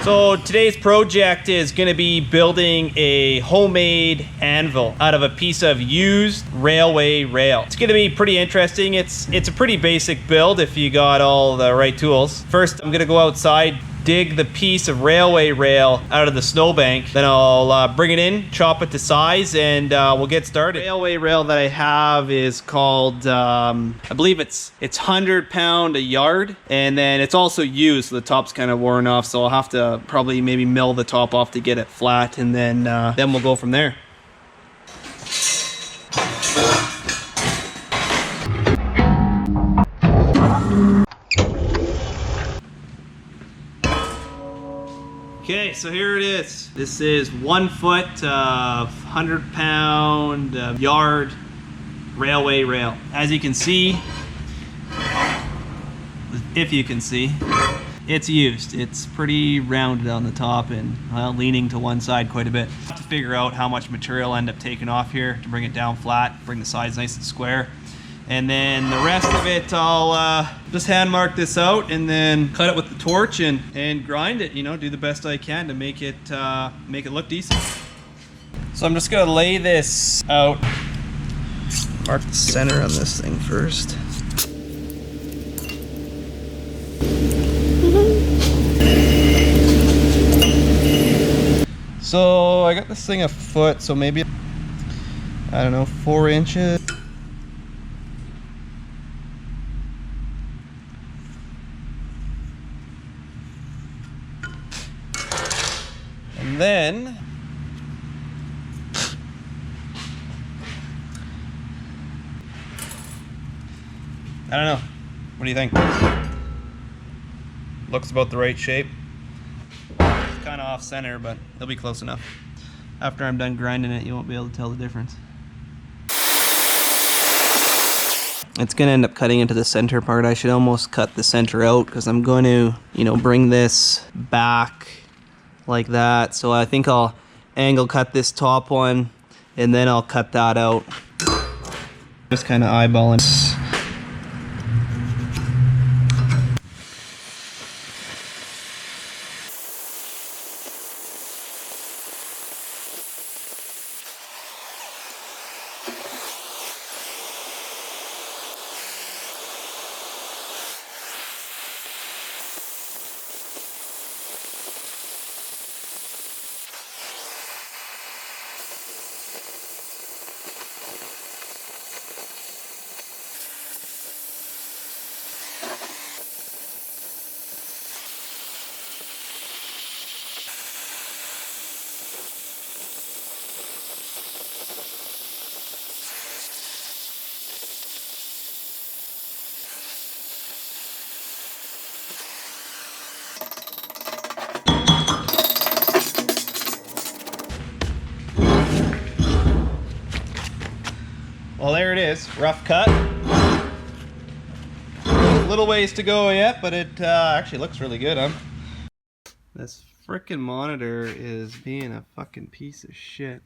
So today's project is going to be building a homemade anvil out of a piece of used railway rail. It's going to be pretty interesting. It's a pretty basic build if you got all the right tools. First, I'm going to go outside, dig the piece of railway rail out of the snowbank. Then I'll bring it in, chop it to size, and we'll get started. The railway rail that I have is called, I believe it's 100 pound a yard, and then it's also used, so the top's kind of worn off, so I'll have to probably maybe mill the top off to get it flat, and then we'll go from there. Okay, so here it is. This is 1 foot of 100 pound yard railway rail. As you can see, if you can see, it's used. It's pretty rounded on the top and leaning to one side quite a bit. I have to figure out how much material I end up taking off here to bring it down flat, bring the sides nice and square. And then the rest of it, I'll just hand mark this out and then cut it with the torch and grind it, you know, do the best I can to make it look decent. So I'm just gonna lay this out. Mark the center on this thing first. So I got this thing a foot, so maybe, I don't know, 4 inches. And then I don't know. What do you think? Looks about the right shape. It's kind of off center, but it'll be close enough. After I'm done grinding it, you won't be able to tell the difference. It's gonna end up cutting into the center part. I should almost cut the center out because I'm going to, you know, bring this back like that. So I think I'll angle cut this top one and then I'll cut that out. Just kind of eyeballing. Well, there it is, rough cut. A little ways to go yet, but it actually looks really good, huh? This frickin' monitor is being a fucking piece of shit.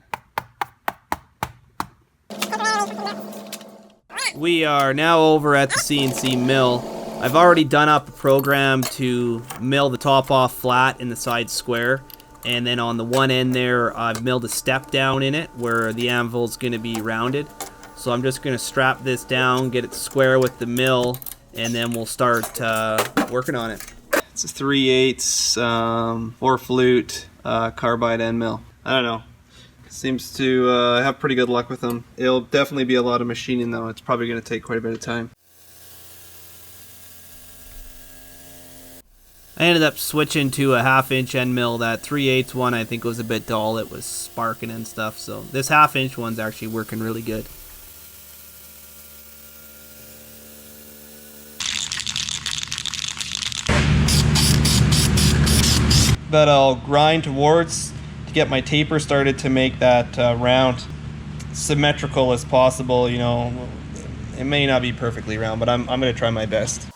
We are now over at the CNC mill. I've already done up a program to mill the top off flat and the sides square. And then on the one end there, I've milled a step down in it where the anvil's gonna be rounded. So I'm just gonna strap this down, get it square with the mill, and then we'll start working on it. It's a 3/8 4 flute carbide end mill. I don't know. Seems to have pretty good luck with them. It'll definitely be a lot of machining though. It's probably gonna take quite a bit of time. I ended up switching to a 1/2 inch end mill. That 3/8 one I think was a bit dull. It was sparking and stuff. So this 1/2 inch one's actually working really good. That I'll grind towards to get my taper started to make that round symmetrical as possible. You know, it may not be perfectly round, but I'm gonna try my best.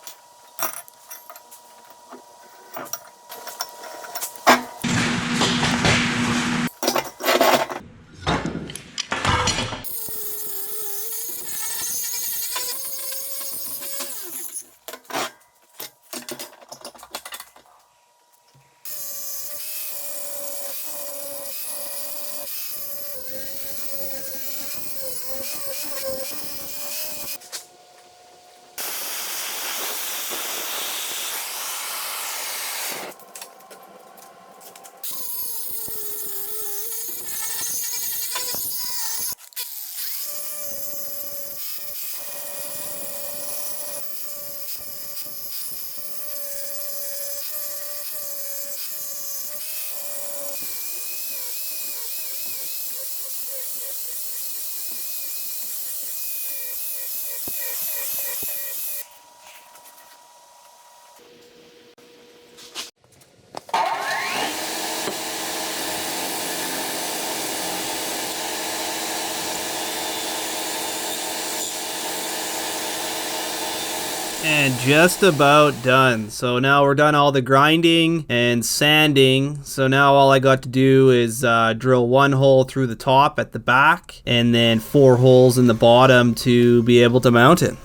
And just about done. So now we're done all the grinding and sanding. So now all I got to do is drill 1 hole through the top at the back and then 4 holes in the bottom to be able to mount it.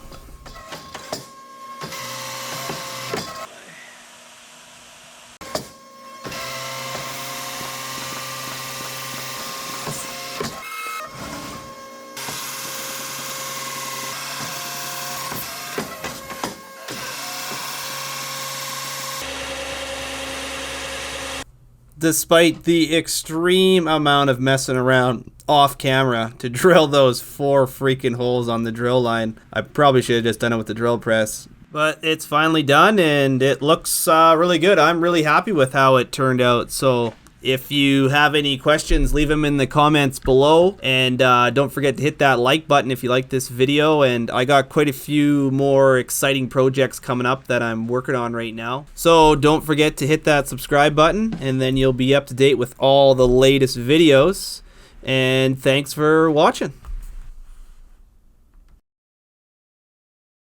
Despite the extreme amount of messing around off camera to drill those 4 freaking holes on the drill line, I probably should have just done it with the drill press. But it's finally done and it looks really good. I'm really happy with how it turned out. So if you have any questions, leave them in the comments below. And don't forget to hit that like button if you like this video. And I got quite a few more exciting projects coming up that I'm working on right now. So don't forget to hit that subscribe button and then you'll be up to date with all the latest videos. And thanks for watching.